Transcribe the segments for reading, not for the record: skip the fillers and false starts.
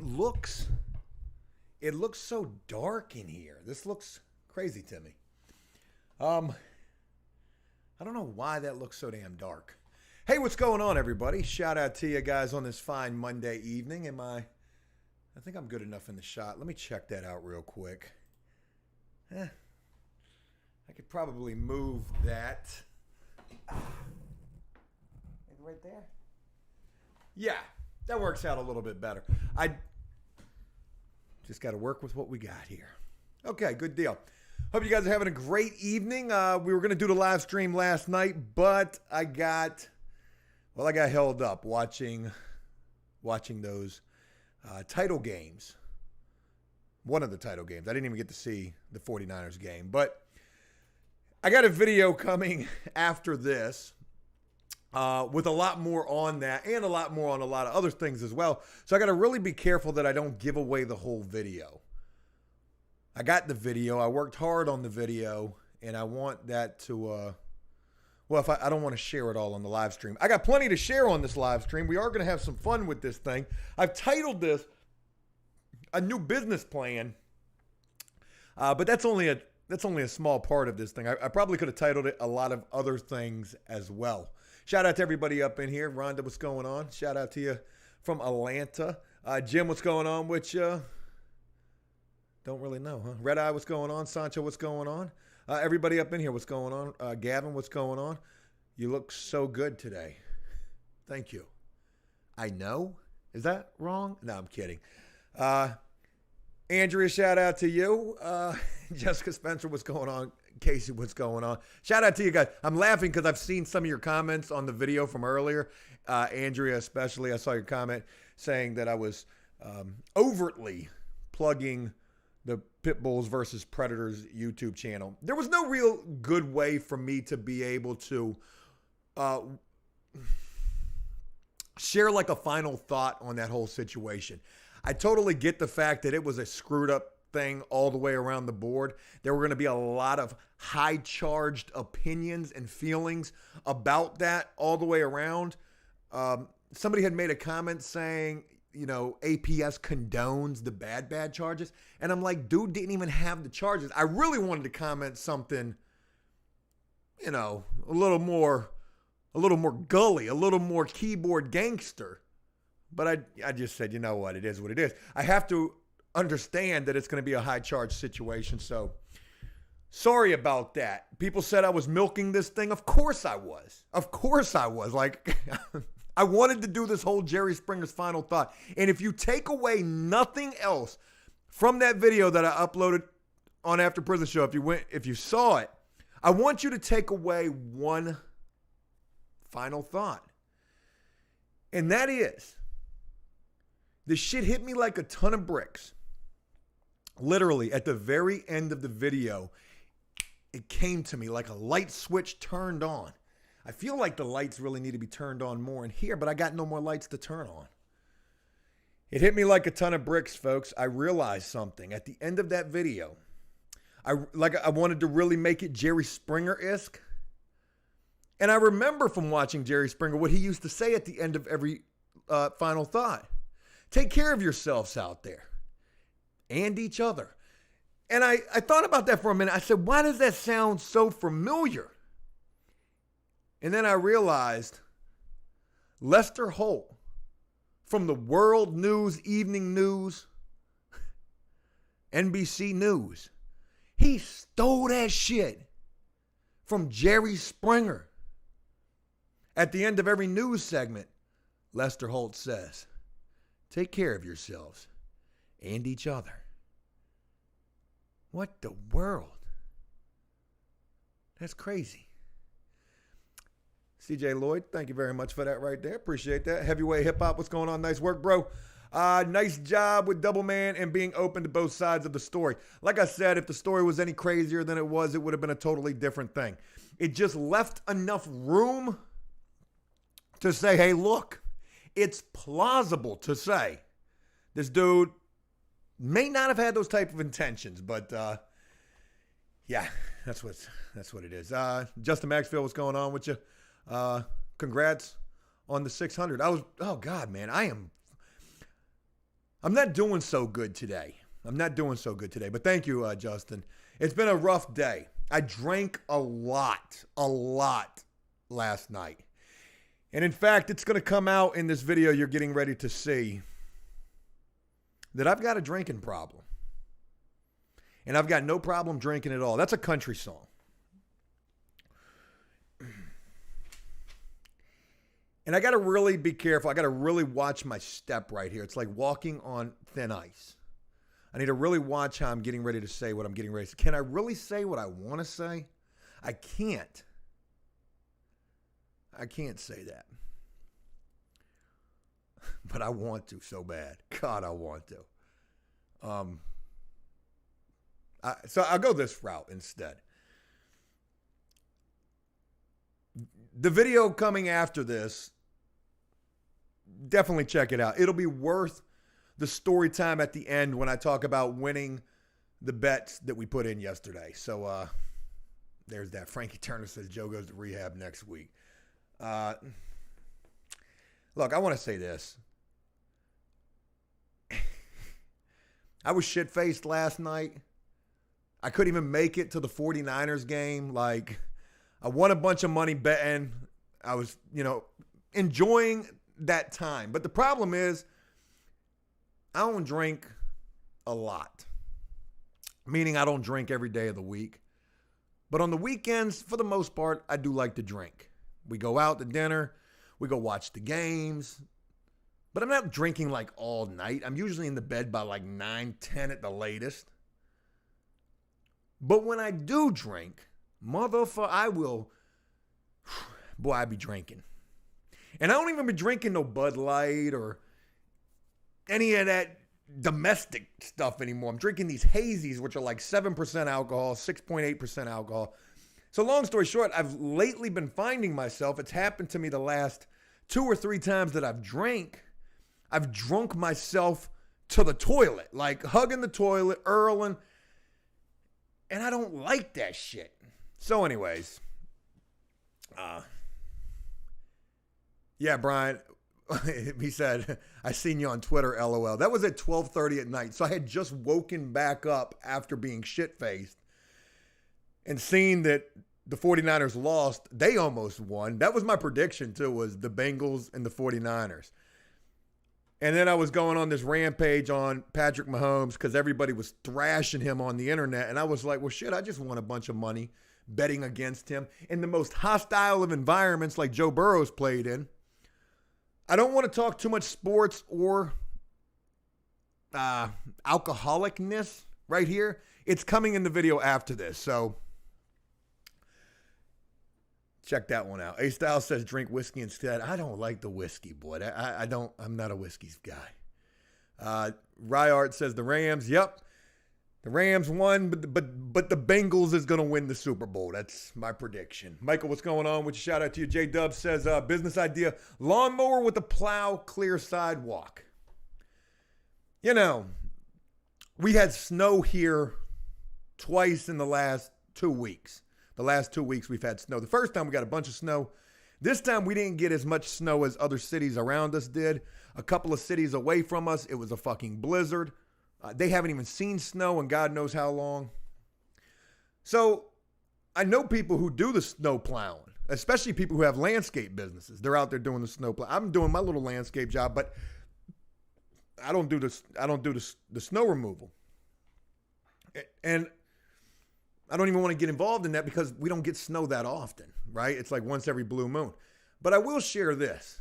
looks so dark in here. This looks crazy to me. I don't know why that looks so damn dark. Hey, what's going on, everybody? Shout out to you guys on this fine Monday evening. I think I'm good enough in the shot. Let me check that out real quick. I could probably move that. Right there? Yeah, that works out a little bit better. I just got to work with what we got here. Okay, good deal. Hope you guys are having a great evening. We were going to do the live stream last night, but I got held up watching those title games. One of the title games. I didn't even get to see the 49ers game, but I got a video coming after this with a lot more on that and a lot more on a lot of other things as well. So I got to really be careful that I don't give away the whole video. I got the video. I worked hard on the video, and I want that to, I don't want to share it all on the live stream. I got plenty to share on this live stream. We are going to have some fun with this thing. I've titled this a new business plan, but that's only a small part of this thing. I probably could have titled it a lot of other things as well. Shout out to everybody up in here. Rhonda, what's going on? Shout out to you from Atlanta. Jim, what's going on? Which, don't really know, huh? Red Eye, what's going on? Sancho, what's going on? Everybody up in here, what's going on? Gavin, what's going on? You look so good today. Thank you. I know. Is that wrong? No, I'm kidding. Andrea, shout out to you. Jessica Spencer, what's going on? Casey, what's going on? Shout out to you guys. I'm laughing because I've seen some of your comments on the video from earlier. Andrea especially, I saw your comment saying that I was overtly plugging the Pitbulls versus Predators YouTube channel. There was no real good way for me to be able to share like a final thought on that whole situation. I totally get the fact that it was a screwed up thing all the way around the board. There were going to be a lot of high charged opinions and feelings about that all the way around. Somebody had made a comment saying, APS condones the bad charges. And I'm like, dude didn't even have the charges. I really wanted to comment something, a little more gully, a little more keyboard gangster. But I just said, you know what? It is what it is. I have to understand that it's going to be a high charge situation. So sorry about that. People said I was milking this thing. Of course I was. Like, I wanted to do this whole Jerry Springer's final thought. And if you take away nothing else from that video that I uploaded on After Prison Show, if you saw it, I want you to take away one final thought. And that is, this shit hit me like a ton of bricks. Literally, at the very end of the video, it came to me like a light switch turned on. I feel like the lights really need to be turned on more in here, but I got no more lights to turn on. It hit me like a ton of bricks, folks. I realized something. At the end of that video, I wanted to really make it Jerry Springer-esque. And I remember from watching Jerry Springer what he used to say at the end of every final thought. Take care of yourselves out there and each other. And I thought about that for a minute. I said, why does that sound so familiar? And then I realized Lester Holt from the World News, Evening News, NBC News, he stole that shit from Jerry Springer. At the end of every news segment, Lester Holt says, take care of yourselves and each other. What the world? That's crazy. CJ Lloyd, thank you very much for that right there. Appreciate that. Heavyweight Hip Hop, what's going on? Nice work, bro. Nice job with Double Man and being open to both sides of the story. Like I said, if the story was any crazier than it was, it would have been a totally different thing. It just left enough room to say, hey, look, it's plausible to say this dude may not have had those type of intentions, but yeah, that's what it is. Justin Maxfield, what's going on with you? Congrats on the 600. Oh God, man, I'm I'm not doing so good today. But thank you, Justin. It's been a rough day. I drank a lot last night. And in fact, it's going to come out in this video you're getting ready to see that I've got a drinking problem. And I've got no problem drinking at all. That's a country song. And I got to really be careful. I got to really watch my step right here. It's like walking on thin ice. I need to really watch how I'm getting ready to say what I'm getting ready to say. Can I really say what I want to say? I can't. I can't say that. But I want to so bad. God, I want to. So I'll go this route instead. The video coming after this, definitely check it out. It'll be worth the story time at the end when I talk about winning the bets that we put in yesterday. So there's that. Frankie Turner says Joe goes to rehab next week. Look, I want to say this. I was shit-faced last night. I couldn't even make it to the 49ers game. Like, I won a bunch of money betting. I was, enjoying that time. But the problem is, I don't drink a lot. Meaning I don't drink every day of the week. But on the weekends, for the most part, I do like to drink. We go out to dinner. We go watch the games. But I'm not drinking like all night. I'm usually in the bed by like 9, 10 at the latest. But when I do drink, I be drinking. And I don't even be drinking no Bud Light or any of that domestic stuff anymore. I'm drinking these hazies, which are like 7% alcohol, 6.8% alcohol. So long story short, I've lately been finding myself, it's happened to me the last 2 or 3 times that I've drunk myself to the toilet, like hugging the toilet, earling, and I don't like that shit. So anyways, yeah, Brian, he said, I seen you on Twitter, LOL. That was at 12:30 at night. So I had just woken back up after being shit-faced and seeing that the 49ers lost. They almost won. That was my prediction, too, was the Bengals and the 49ers. And then I was going on this rampage on Patrick Mahomes because everybody was thrashing him on the internet. And I was like, well, shit, I just won a bunch of money betting against him in the most hostile of environments like Joe Burrow's played in. I don't want to talk too much sports or alcoholicness right here. It's coming in the video after this. So check that one out. A-Style says drink whiskey instead. I don't like the whiskey, boy. I'm not a whiskey guy. Ryart says the Rams. Yep. The Rams won, but the Bengals is going to win the Super Bowl. That's my prediction. Michael, what's going on? With your shout out to you. J-Dub says business idea, lawnmower with a plow, clear sidewalk. We had snow here twice in the last 2 weeks. The last 2 weeks we've had snow. The first time we got a bunch of snow. This time we didn't get as much snow as other cities around us did. A couple of cities away from us, it was a fucking blizzard. They haven't even seen snow in God knows how long. So I know people who do the snow plowing, especially people who have landscape businesses. They're out there doing the snow plow. I'm doing my little landscape job, but I don't do the snow removal. And I don't even want to get involved in that because we don't get snow that often, right? It's like once every blue moon. But I will share this.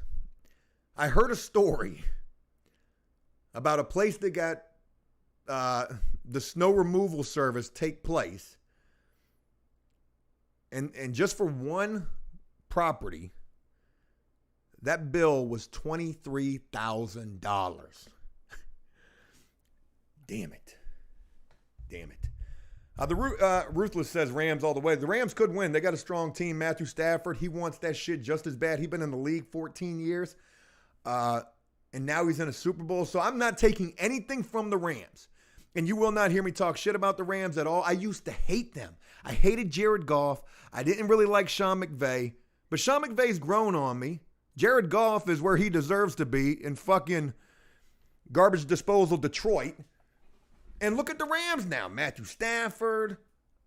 I heard a story about a place that got the snow removal service take place. And just for one property, that bill was $23,000. Damn it. Ruthless says Rams all the way. The Rams could win. They got a strong team. Matthew Stafford, he wants that shit just as bad. He's been in the league 14 years. And now he's in a Super Bowl. So I'm not taking anything from the Rams. And you will not hear me talk shit about the Rams at all. I used to hate them. I hated Jared Goff. I didn't really like Sean McVay. But Sean McVay's grown on me. Jared Goff is where he deserves to be in fucking garbage disposal Detroit. And look at the Rams now. Matthew Stafford,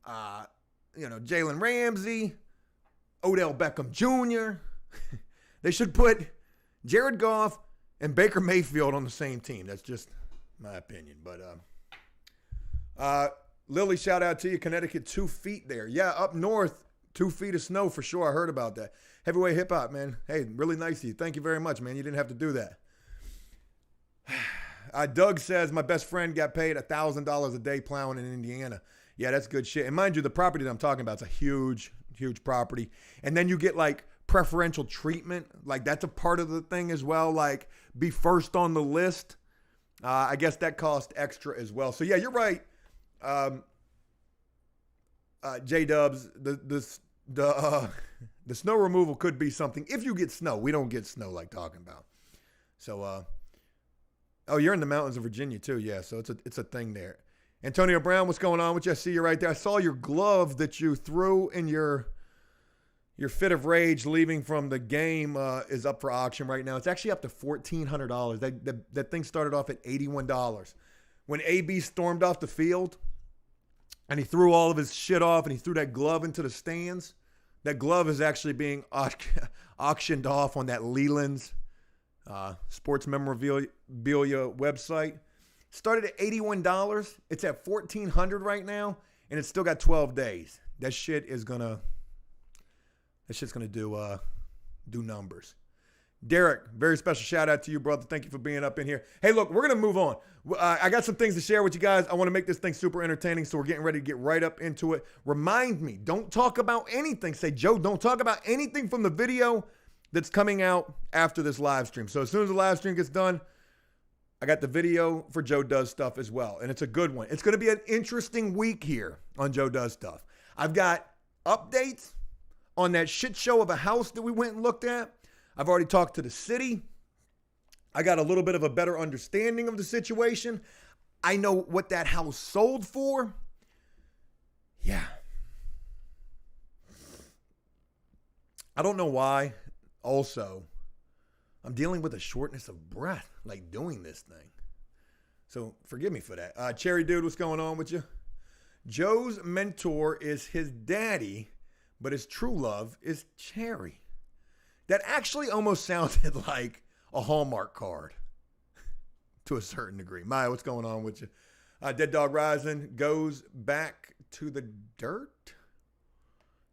Jalen Ramsey, Odell Beckham Jr. They should put Jared Goff and Baker Mayfield on the same team. That's just my opinion. But Lily, shout out to you. Connecticut, 2 feet there. Yeah, up north, 2 feet of snow for sure. I heard about that. Heavyweight hip hop, man. Hey, really nice of you. Thank you very much, man. You didn't have to do that. Doug says, my best friend got paid $1,000 a day plowing in Indiana. Yeah, that's good shit. And mind you, the property that I'm talking about is a huge, huge property. And then you get like preferential treatment. Like that's a part of the thing as well. Like be first on the list. I guess that cost extra as well. So yeah, you're right. J-Dubs, the snow removal could be something. If you get snow, we don't get snow like talking about. So, you're in the mountains of Virginia too. Yeah. So it's a thing there. Antonio Brown, what's going on with you? I see you right there. I saw your glove that you threw in your fit of rage leaving from the game is up for auction right now. It's actually up to $1,400. That thing started off at $81. When AB stormed off the field and he threw all of his shit off and he threw that glove into the stands, that glove is actually being auctioned off on that Leland's sports memorabilia website. Started at $81. It's at $1,400 right now, and it's still got 12 days. That shit's gonna do numbers. Derek, very special shout out to you, brother. Thank you for being up in here. Hey, look, we're gonna move on. I got some things to share with you guys. I want to make this thing super entertaining, so we're getting ready to get right up into it. Remind me, don't talk about anything. Say, Joe, don't talk about anything from the video that's coming out after this live stream. So as soon as the live stream gets done, I got the video for Joe Does Stuff as well, and it's a good one. It's going to be an interesting week here on Joe Does Stuff. I've got updates on that shit show of a house that we went and looked at. I've already talked to the city. I got a little bit of a better understanding of the situation. I know what that house sold for. Yeah. I don't know why. Also, I'm dealing with a shortness of breath, like doing this thing. So forgive me for that. Cherry Dude, what's going on with you? Joe's mentor is his daddy, but his true love is Cherry. That actually almost sounded like a Hallmark card to a certain degree. Maya, what's going on with you? Dead Dog Rising goes back to the dirt.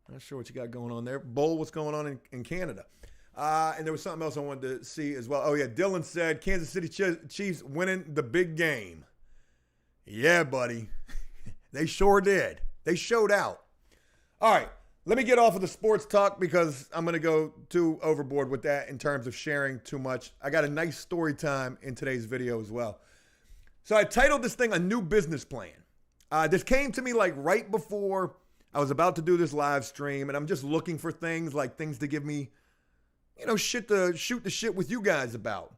Not sure what you got going on there. Bull, what's going on in Canada? And there was something else I wanted to see as well. Oh, yeah. Dylan said Kansas City Chiefs winning the big game. Yeah, buddy. They sure did. They showed out. All right. Let me get off of the sports talk because I'm going to go too overboard with that in terms of sharing too much. I got a nice story time in today's video as well. So I titled this thing A New Business Plan. This came to me like right before I was about to do this live stream, and I'm just looking for things to give me, shit to shoot the shit with you guys about.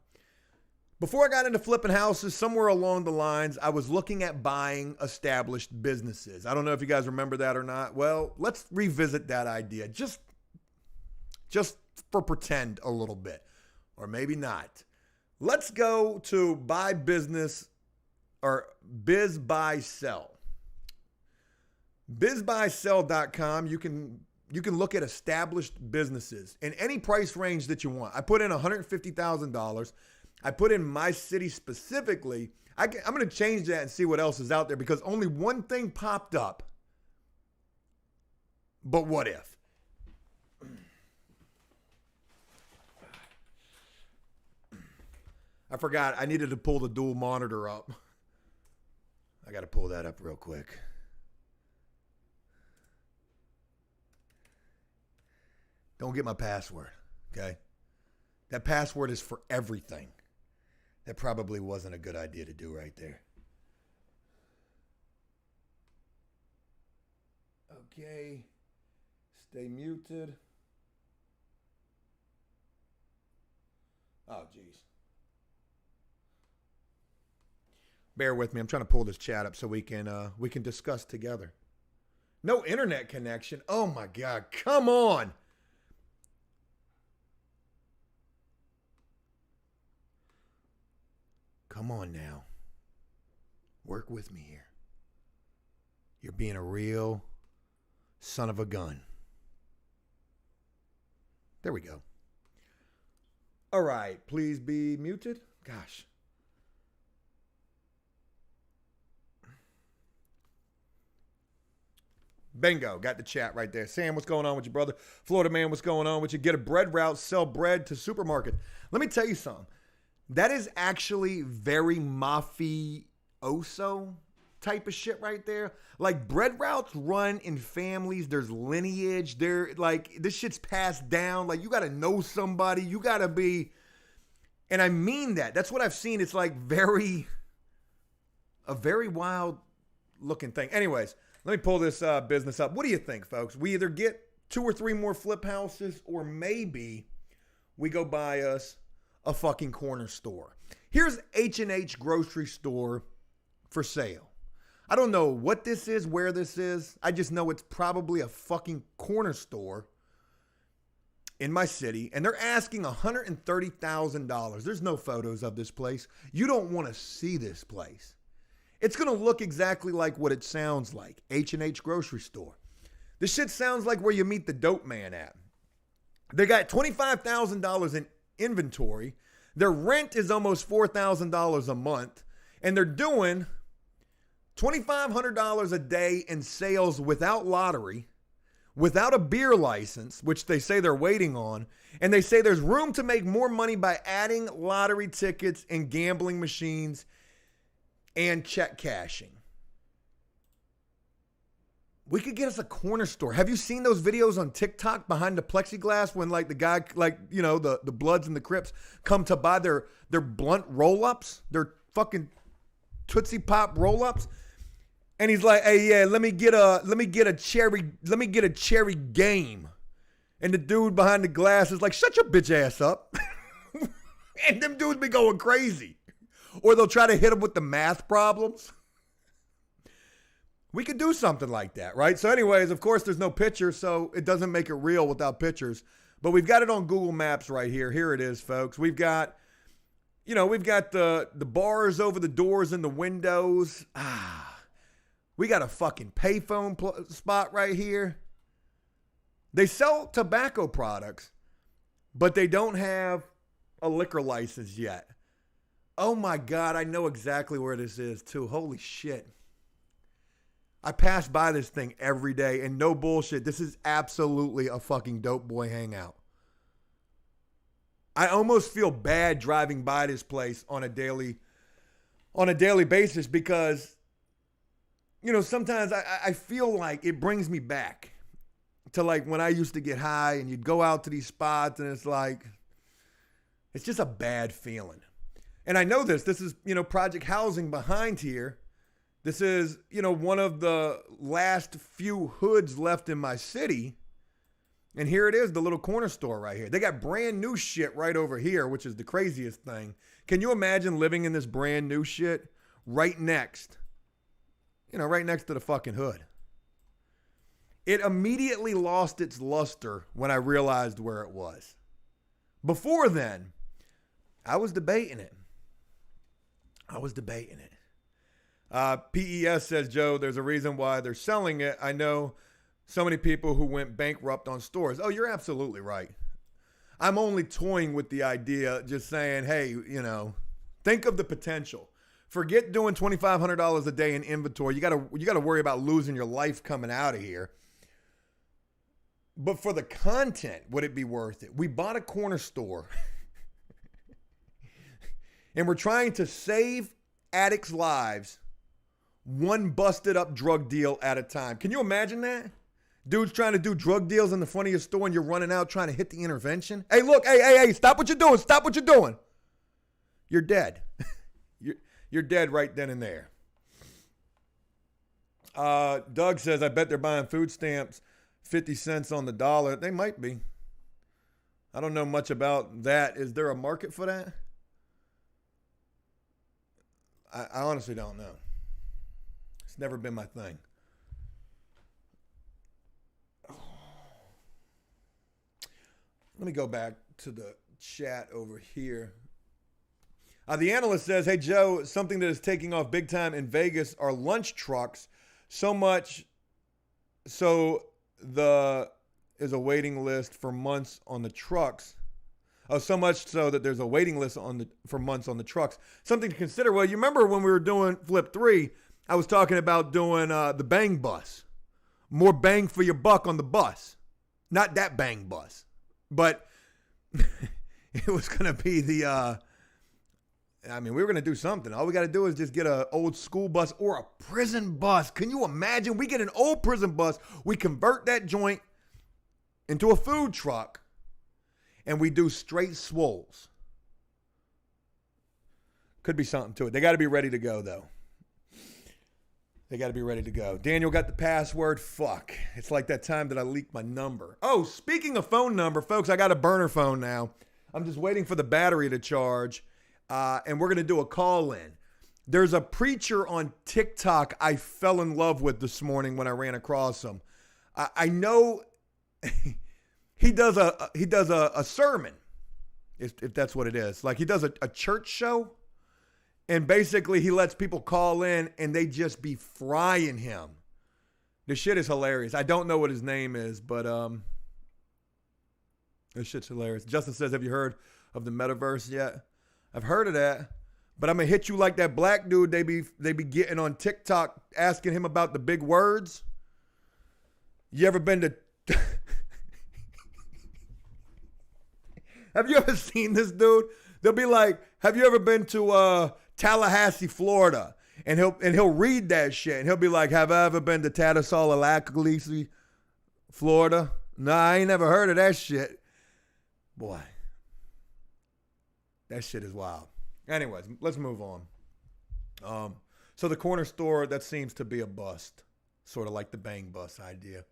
Before I got into flipping houses, somewhere along the lines, I was looking at buying established businesses. I don't know if you guys remember that or not. Well, let's revisit that idea just for pretend a little bit, or maybe not. Let's go to buy business or biz buy sell. BizBuySell.com. You can look at established businesses in any price range that you want. I put in $150,000. I put in my city specifically. I'm going to change that and see what else is out there because only one thing popped up. But what if? I forgot. I needed to pull the dual monitor up. I got to pull that up real quick. Don't get my password, okay? That password is for everything. That probably wasn't a good idea to do right there. Okay. Stay muted. Oh, geez. Bear with me. I'm trying to pull this chat up so we can discuss together. No internet connection. Oh, my God. Come on. Come on now. Work with me here. You're being a real son of a gun. There we go. All right. Please be muted. Gosh. Bingo. Got the chat right there. Sam, what's going on with you, brother? Florida man, what's going on with you? Get a bread route, sell bread to supermarket. Let me tell you something. That is actually very mafioso type of shit right there. Like, bread routes run in families. There's lineage. They're like, this shit's passed down. Like, you got to know somebody. You got to be, and I mean that. That's what I've seen. It's like a very wild looking thing. Anyways, let me pull this business up. What do you think, folks? We either get 2 or 3 more flip houses, or maybe we go buy us a fucking corner store. Here's H&H grocery store for sale. I don't know what this is, where this is. I just know it's probably a fucking corner store in my city, and they're asking $130,000. There's no photos of this place. You don't want to see this place. It's going to look exactly like what it sounds like, H&H grocery store. This shit sounds like where you meet the dope man at. They got $25,000 in inventory. Their rent is almost $4,000 a month, and they're doing $2,500 a day in sales without lottery, without a beer license, which they say they're waiting on, and they say there's room to make more money by adding lottery tickets and gambling machines and check cashing. We could get us a corner store. Have you seen those videos on TikTok behind the plexiglass when like the guy, like, you know, the Bloods and the Crips come to buy their blunt roll-ups, their fucking Tootsie Pop roll-ups? And he's like, hey, yeah, let me get a cherry game. And the dude behind the glass is like, shut your bitch ass up. And them dudes be going crazy. Or they'll try to hit him with the math problems. We could do something like that, right? So anyways, of course, there's no picture, so it doesn't make it real without pictures. But we've got it on Google Maps right here. Here it is, folks. We've got the bars over the doors and the windows. We got a fucking payphone spot right here. They sell tobacco products, but they don't have a liquor license yet. Oh my God, I know exactly where this is too. Holy shit. I pass by this thing every day, and no bullshit, this is absolutely a fucking dope boy hangout. I almost feel bad driving by this place on a daily basis because, you know, sometimes I feel like it brings me back to like when I used to get high and you'd go out to these spots and it's like, it's just a bad feeling. And I know this is, you know, Project Housing behind here. This is, you know, one of the last few hoods left in my city. And here it is, the little corner store right here. They got brand new shit right over here, which is the craziest thing. Can you imagine living in this brand new shit right next, you know, right next to the fucking hood? It immediately lost its luster when I realized where it was. Before then, I was debating it. PES says, Joe, there's a reason why they're selling it. I know so many people who went bankrupt on stores. Oh, you're absolutely right. I'm only toying with the idea, just saying, hey, you know, think of the potential. Forget doing $2,500 a day in inventory. You gotta worry about losing your life coming out of here. But for the content, would it be worth it? We bought a corner store. And we're trying to save addicts' lives one busted up drug deal at a time. Can you imagine that? Dude's trying to do drug deals in the front of your store and you're running out trying to hit the intervention. Hey, look, hey, stop what you're doing. Stop what you're doing. You're dead. You're dead right then and there. Doug says, I bet they're buying food stamps 50 cents on the dollar. They might be. I don't know much about that. Is there a market for that? I honestly don't know. It's never been my thing. Let me go back to the chat over here. The analyst says, hey, Joe, something that is taking off big time in Vegas are lunch trucks. So much so is a waiting list for months on the trucks. Oh, so much so that there's a waiting list for months on the trucks. Something to consider. Well, you remember when we were doing Flip 3, I was talking about doing the bang bus. More bang for your buck on the bus. Not that bang bus. But it was going to be we were going to do something. All we got to do is just get an old school bus or a prison bus. Can you imagine? We get an old prison bus. We convert that joint into a food truck. And we do straight swolls. Could be something to it. They got to be ready to go, though. They got to be ready to go. Daniel got the password. Fuck. It's like that time that I leaked my number. Oh, speaking of phone number, folks, I got a burner phone now. I'm just waiting for the battery to charge. And we're going to do a call-in. There's a preacher on TikTok I fell in love with this morning when I ran across him. I know he does a sermon, if that's what it is. Like he does a church show. And basically, he lets people call in, and they just be frying him. The shit is hilarious. I don't know what his name is, but this shit's hilarious. Justin says, have you heard of the metaverse yet? I've heard of that, but I'm going to hit you like that black dude they be getting on TikTok asking him about the big words. You ever been to... Have you ever seen this dude? They'll be like, have you ever been to... Tallahassee, Florida, and he'll read that shit, and he'll be like, have I ever been to Tallahassee, Florida? Nah, I ain't never heard of that shit. Boy, that shit is wild. Anyways, let's move on. So the corner store, that seems to be a bust, sort of like the bang bus idea.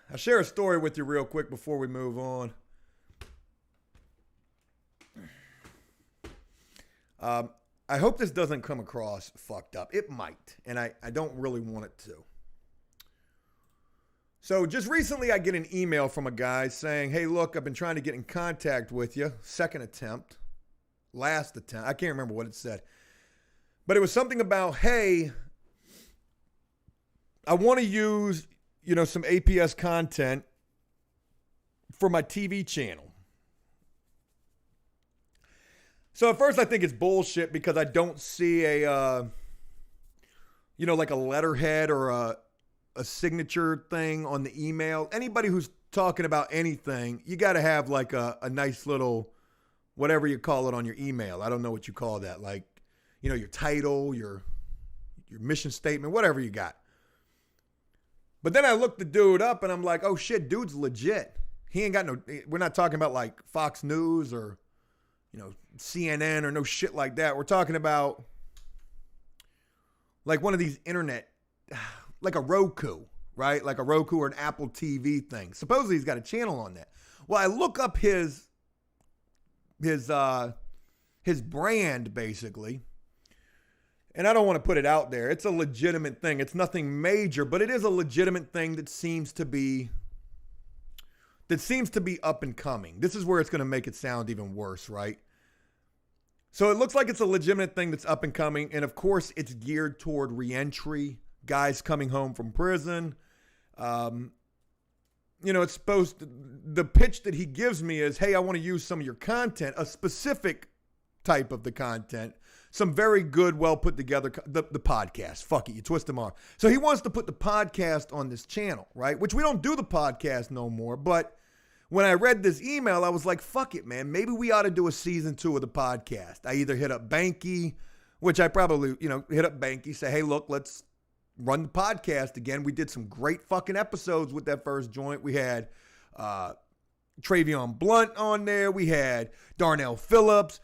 I'll share a story with you real quick before we move on. I hope this doesn't come across fucked up. It might, and I don't really want it to. So just recently I get an email from a guy saying, hey, look, I've been trying to get in contact with you. Second attempt. Last attempt. I can't remember what it said. But it was something about, hey, I want to use, some APS content for my TV channel. So at first I think it's bullshit because I don't see like a letterhead or a signature thing on the email. Anybody who's talking about anything, you got to have like a nice little, whatever you call it on your email. I don't know what you call that. Like, your title, your mission statement, whatever you got. But then I looked the dude up and I'm like, oh shit, dude's legit. He ain't got we're not talking about like Fox News or, CNN or no shit like that. We're talking about like one of these internet, like a Roku, right? Like a Roku or an Apple TV thing. Supposedly he's got a channel on that. Well, I look up his brand basically, and I don't want to put it out there. It's a legitimate thing. It's nothing major, but it is a legitimate thing that seems to be up and coming. This is where it's going to make it sound even worse, right? So it looks like it's a legitimate thing that's up and coming. And of course, it's geared toward reentry, guys coming home from prison. It's supposed to, the pitch that he gives me is, hey, I want to use some of your content, a specific type of the content, some very good, well put together, the podcast. Fuck it, you twist them off. So he wants to put the podcast on this channel, right? Which we don't do the podcast no more, but when I read this email, I was like, fuck it, man. Maybe we ought to do a season 2 of the podcast. I either hit up Banky, which I probably, hit up Banky, say, hey, look, let's run the podcast again. We did some great fucking episodes with that first joint. We had Travion Blunt on there. We had Darnell Phillips.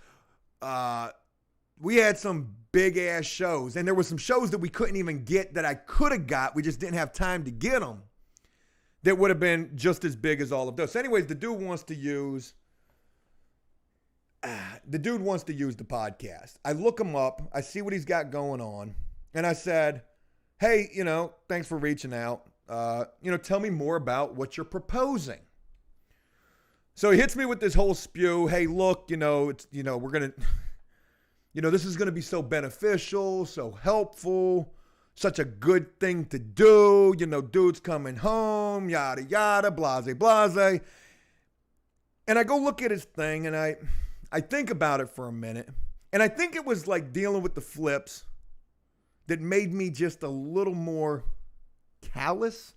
We had some big ass shows. And there were some shows that we couldn't even get that I could have got. We just didn't have time to get them. That would have been just as big as all of those. So anyways, the dude wants to use the podcast. I look him up. I see what he's got going on. And I said, hey, thanks for reaching out. Tell me more about what you're proposing. So he hits me with this whole spew. Hey, look, we're going to, this is going to be so beneficial, so helpful, such a good thing to do. Dude's coming home, yada, yada, blase, blase. And I go look at his thing and I think about it for a minute. And I think it was like dealing with the flips that made me just a little more callous,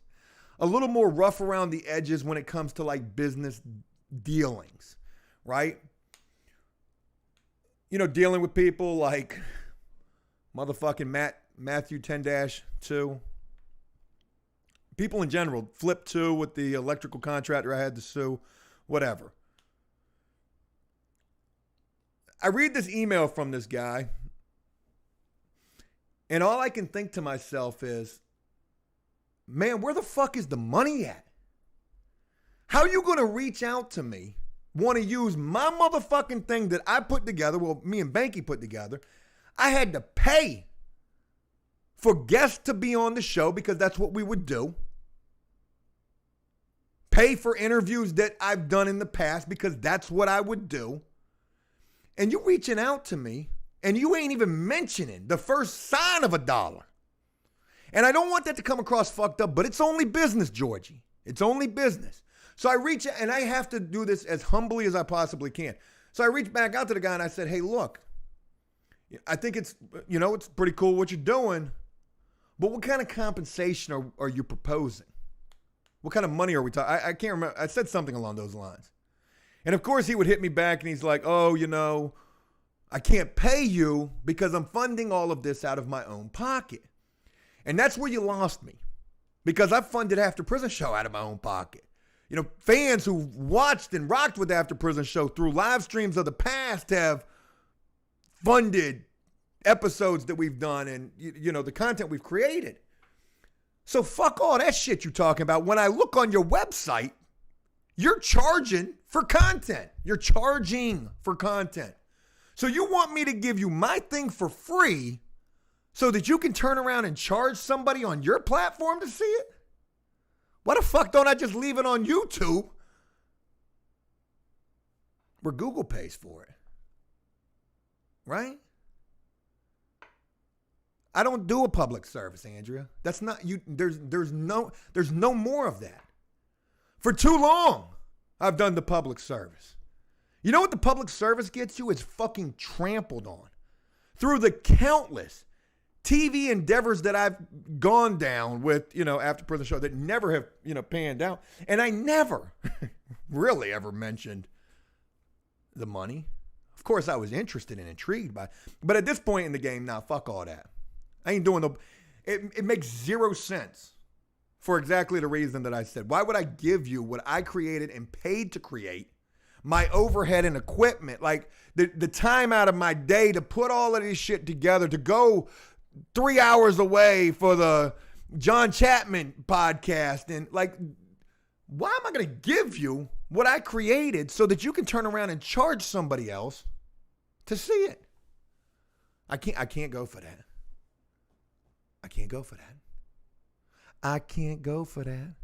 a little more rough around the edges when it comes to like business dealings, right? Dealing with people like motherfucking Matthew 10-2. People in general, Flip 2 with the electrical contractor I had to sue, whatever. I read this email from this guy, and all I can think to myself is, man, where the fuck is the money at? How are you going to reach out to me, want to use my motherfucking thing that I put together, well, me and Banky put together. I had to pay for guests to be on the show because that's what we would do. Pay for interviews that I've done in the past because that's what I would do. And you reaching out to me and you ain't even mentioning the first sign of $1. And I don't want that to come across fucked up, but it's only business, Georgie. It's only business. So I reach out, and I have to do this as humbly as I possibly can. So I reached back out to the guy and I said, hey, look, I think it's pretty cool what you're doing, but what kind of compensation are you proposing? What kind of money are we talking? I can't remember. I said something along those lines. And of course he would hit me back and he's like, oh, I can't pay you because I'm funding all of this out of my own pocket. And that's where you lost me, because I funded After Prison Show out of my own pocket. Fans who watched and rocked with After Prison Show through live streams of the past have funded episodes that we've done and, the content we've created. So fuck all that shit you're talking about. When I look on your website, you're charging for content. You're charging for content. So you want me to give you my thing for free so that you can turn around and charge somebody on your platform to see it? Why the fuck don't I just leave it on YouTube where Google pays for it? Right? I don't do a public service, Andrea. That's not you. There's no more of that. For too long, I've done the public service. You know what the public service gets you? It's fucking trampled on through the countless TV endeavors that I've gone down with, After Prison Show that never have, panned out. And I never really ever mentioned the money. Of course, I was interested and intrigued by it. But at this point in the game, now, fuck all that. I ain't doing it makes zero sense for exactly the reason that I said. Why would I give you what I created and paid to create, my overhead and equipment, like the time out of my day to put all of this shit together, to go 3 hours away for the John Chapman podcast, and like, why am I going to give you what I created so that you can turn around and charge somebody else to see it? I can't go for that. I can't go for that. I can't go for that.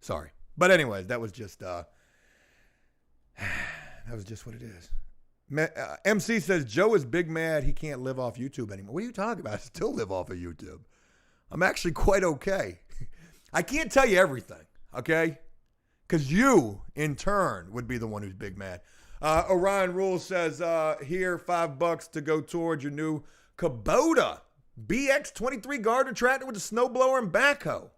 Sorry. But anyways, that was just what it is. MC says, Joe is big mad he can't live off YouTube anymore. What are you talking about? I still live off of YouTube. I'm actually quite okay. I can't tell you everything, okay? Because you, in turn, would be the one who's big mad. Orion Rule says, here, $5 to go towards your new Kubota BX23 garden tractor with a snowblower and backhoe.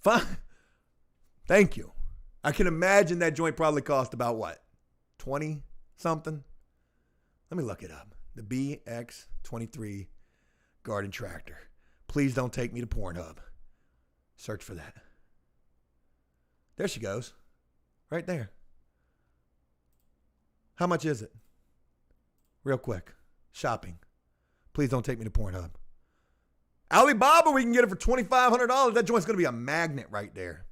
Fine. Thank you. I can imagine that joint probably cost about what? 20 something? Let me look it up. The BX23 garden tractor. Please don't take me to Pornhub. Search for that. There she goes. Right there. How much is it? Real quick. Shopping. Please don't take me to Pornhub. Alibaba, we can get it for $2,500. That joint's going to be a magnet right there.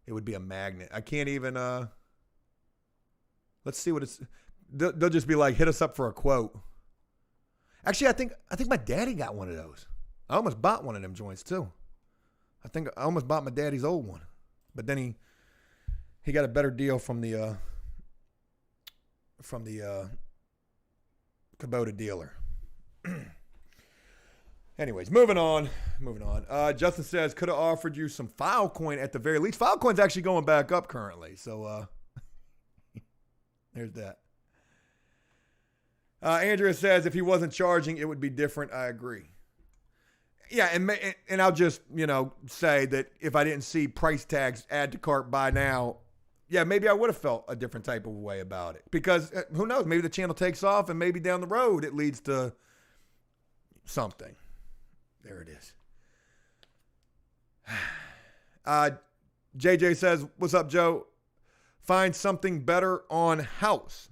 It would be a magnet. I can't even, let's see what it's, they'll just be like, hit us up for a quote. Actually, I think my daddy got one of those. I almost bought one of them joints too. I think I almost bought my daddy's old one. But then He got a better deal from the Kubota dealer. Anyways, moving on. Justin says, could have offered you some Filecoin at the very least. Filecoin's actually going back up currently. So there's that. Andrea says, if he wasn't charging, it would be different. I agree. Yeah, and I'll just, say that if I didn't see price tags, add to cart, buy now, yeah, maybe I would have felt a different type of way about it. Because who knows, maybe the channel takes off and maybe down the road it leads to something. There it is. JJ says, what's up, Joe? Find something better on house.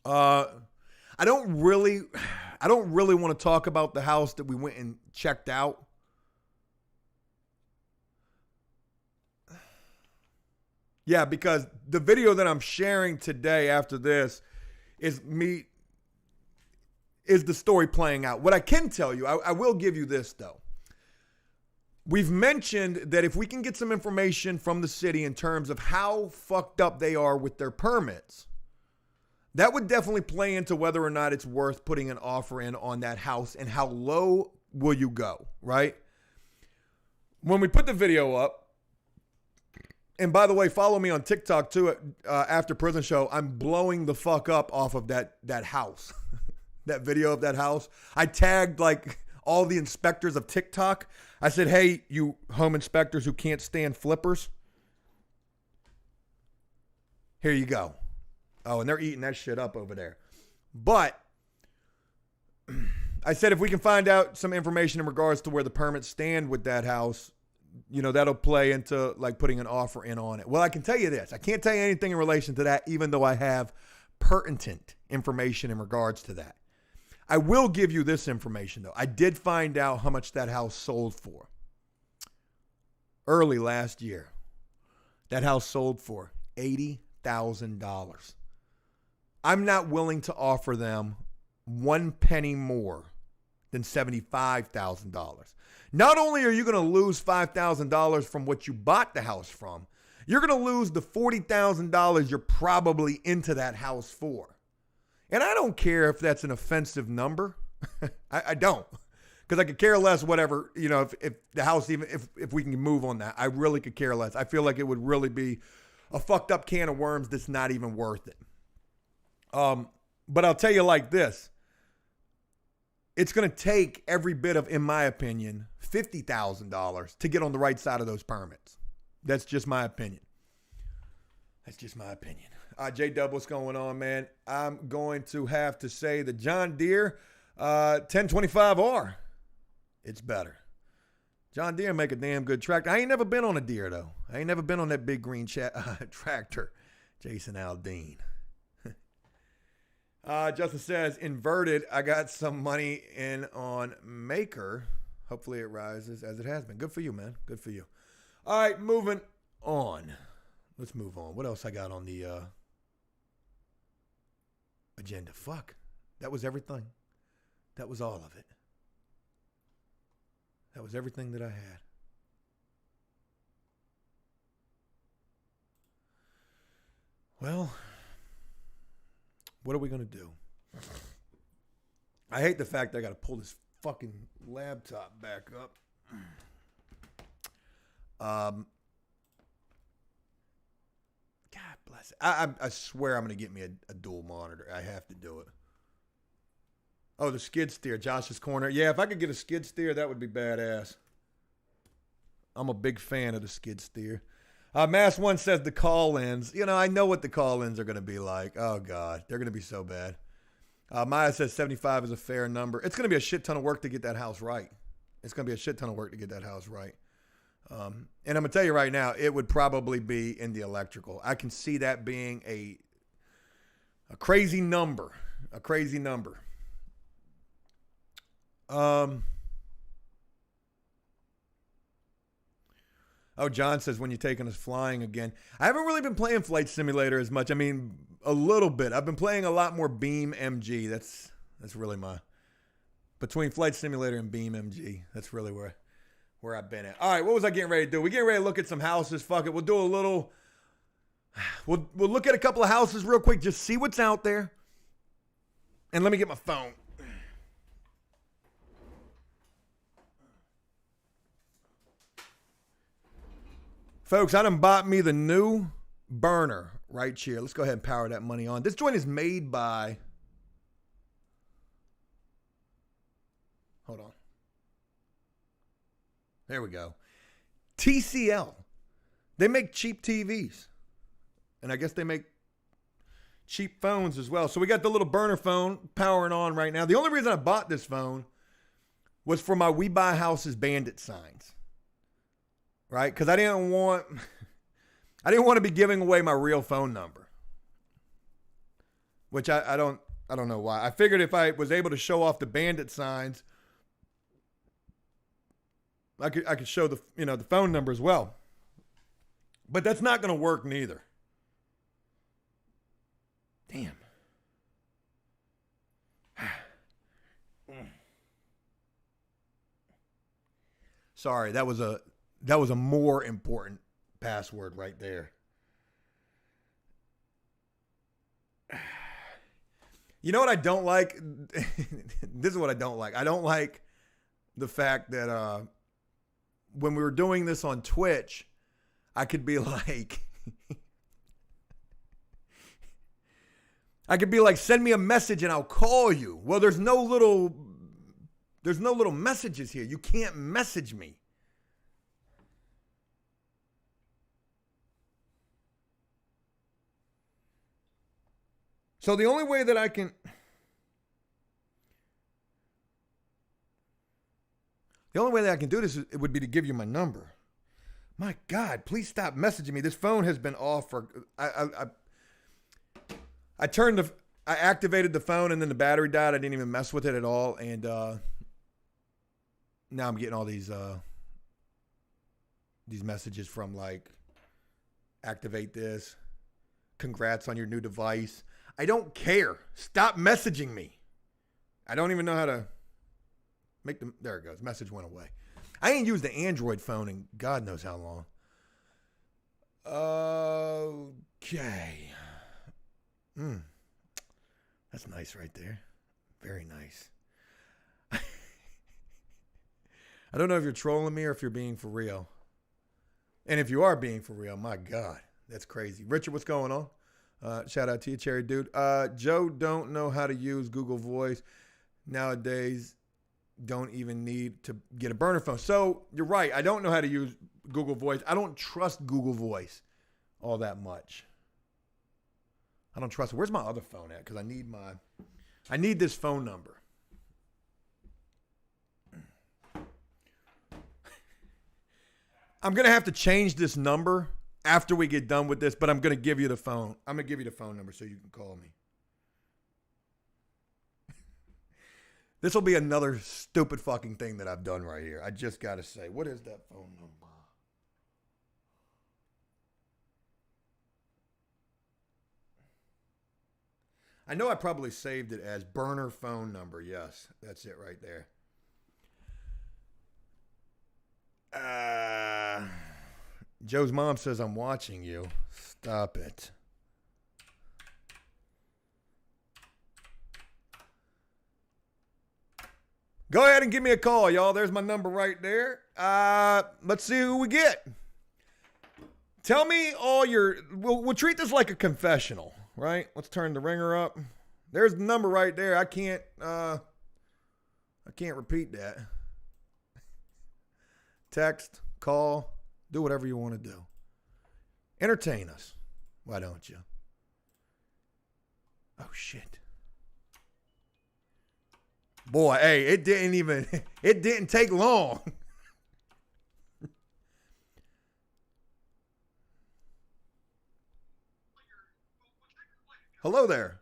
I don't really want to talk about the house that we went and checked out. Yeah, because the video that I'm sharing today after this is the story playing out. What I can tell you, I will give you this though. We've mentioned that if we can get some information from the city in terms of how fucked up they are with their permits, that would definitely play into whether or not it's worth putting an offer in on that house and how low will you go, right? When we put the video up, and by the way, follow me on TikTok too. After Prison Show, I'm blowing the fuck up off of that house, that video of that house. I tagged like all the inspectors of TikTok. I said, hey, you home inspectors who can't stand flippers, here you go. Oh, and they're eating that shit up over there. But I said, if we can find out some information in regards to where the permits stand with that house, that'll play into like putting an offer in on it. Well, I can tell you this. I can't tell you anything in relation to that, even though I have pertinent information in regards to that. I will give you this information though. I did find out how much that house sold for. Early last year, that house sold for $80,000. I'm not willing to offer them one penny more than $75,000. Not only are you going to lose $5,000 from what you bought the house from, you're going to lose the $40,000 you're probably into that house for. And I don't care if that's an offensive number. I don't. Because I could care less whatever, if the house, even if we can move on that, I really could care less. I feel like it would really be a fucked up can of worms that's not even worth it. But I'll tell you like this. It's going to take every bit of, in my opinion, $50,000 to get on the right side of those permits. That's just my opinion. J-Dub, what's going on, man? I'm going to have to say the John Deere 1025R. It's better. John Deere make a damn good tractor. I ain't never been on a Deere, though. I ain't never been on that big green tractor. Jason Aldean. Justin says, inverted, I got some money in on Maker. Hopefully it rises as it has been. Good for you, man. Good for you. All right, moving on. Let's move on. What else I got on the agenda? Fuck. That was everything. That was all of it. That was everything that I had. Well, what are we going to do? I hate the fact that I got to pull this fucking laptop back up. God bless it. I swear I'm going to get me a dual monitor. I have to do it. Oh, the skid steer, Josh's Corner. Yeah, if I could get a skid steer, that would be badass. I'm a big fan of the skid steer. Mass One says the call-ins. I know what the call-ins are going to be like. Oh, God. They're going to be so bad. Maya says 75 is a fair number. It's going to be a shit ton of work to get that house right. And I'm going to tell you right now, it would probably be in the electrical. I can see that being a crazy number. Oh, John says, when you're taking us flying again. I haven't really been playing Flight Simulator as much. I mean, a little bit. I've been playing a lot more Beam MG. That's really between Flight Simulator and Beam MG, that's really where I've been at. All right, what was I getting ready to do? We're getting ready to look at some houses. Fuck it. We'll do a little We'll look at a couple of houses real quick, just see what's out there. And let me get my phone. Folks, I done bought me the new burner right here. Let's go ahead and power that money on. This joint is made by... Hold on. There we go. TCL. They make cheap TVs. And I guess they make cheap phones as well. So we got the little burner phone powering on right now. The only reason I bought this phone was for my We Buy Houses Bandit signs. Right? Because I didn't want to be giving away my real phone number. Which I don't know why. I figured if I was able to show off the Bandit signs, I could show the phone number as well. But that's not going to work neither. Damn. Sorry, that was a more important password right there. You know what I don't like? This is what I don't like. I don't like the fact that when we were doing this on Twitch, I could be like, send me a message and I'll call you. Well, there's no little messages here. You can't message me. So the only way that I can do this would be to give you my number. My God, please stop messaging me. This phone has been off for I activated the phone and then the battery died. I didn't even mess with it at all, and now I'm getting all these messages from like, activate this, congrats on your new device. I don't care. Stop messaging me. I don't even know how to make them. There it goes. Message went away. I ain't used the Android phone in God knows how long. Okay. That's nice right there. Very nice. I don't know if you're trolling me or if you're being for real. And if you are being for real, my God, that's crazy. Richard, what's going on? Shout out to you, Cherry Dude. Joe don't know how to use Google Voice. Nowadays, don't even need to get a burner phone. So you're right. I don't know how to use Google Voice. I don't trust Google Voice all that much. I don't trust it. Where's my other phone at? Because I need this phone number. I'm going to have to change this number after we get done with this, but I'm going to give you the phone. I'm going to give you the phone number so you can call me. This will be another stupid fucking thing that I've done right here. I just got to say, what is that phone number? I know I probably saved it as burner phone number. Yes, that's it right there. Joe's mom says I'm watching you. Stop it. Go ahead and give me a call, y'all. There's my number right there. Let's see who we get. Tell me all your... We'll treat this like a confessional, right? Let's turn the ringer up. There's the number right there. I can't repeat that. Text, call, do whatever you want to do. Entertain us. Why don't you? Oh, shit. Boy, hey, it didn't take long. Hello there.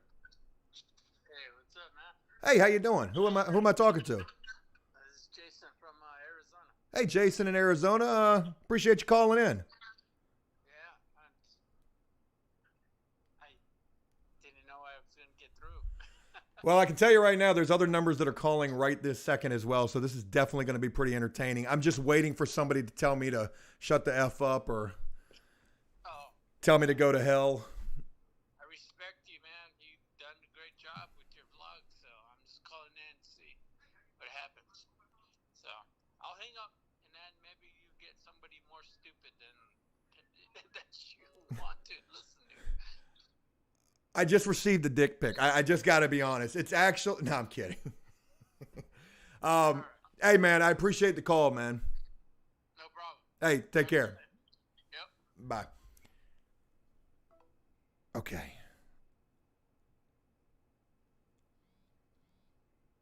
Hey, what's up, man? Hey, how you doing? Who am I talking to? This is Jason from Arizona. Hey, Jason in Arizona. Appreciate you calling in. Yeah, I didn't know I was going to get through. Well, I can tell you right now, there's other numbers that are calling right this second as well, so this is definitely going to be pretty entertaining. I'm just waiting for somebody to tell me to shut the F up or Tell me to go to hell. I respect you, man. You've done a great job with your vlog, so I'm just calling in to see what happens. So I'll hang up, and then maybe you get somebody more stupid than that you want to listen to. I just received the dick pic. I just got to be honest. It's actually... No, I'm kidding. Hey, man, I appreciate the call, man. No problem. Hey, take care. Yep. Bye. Okay.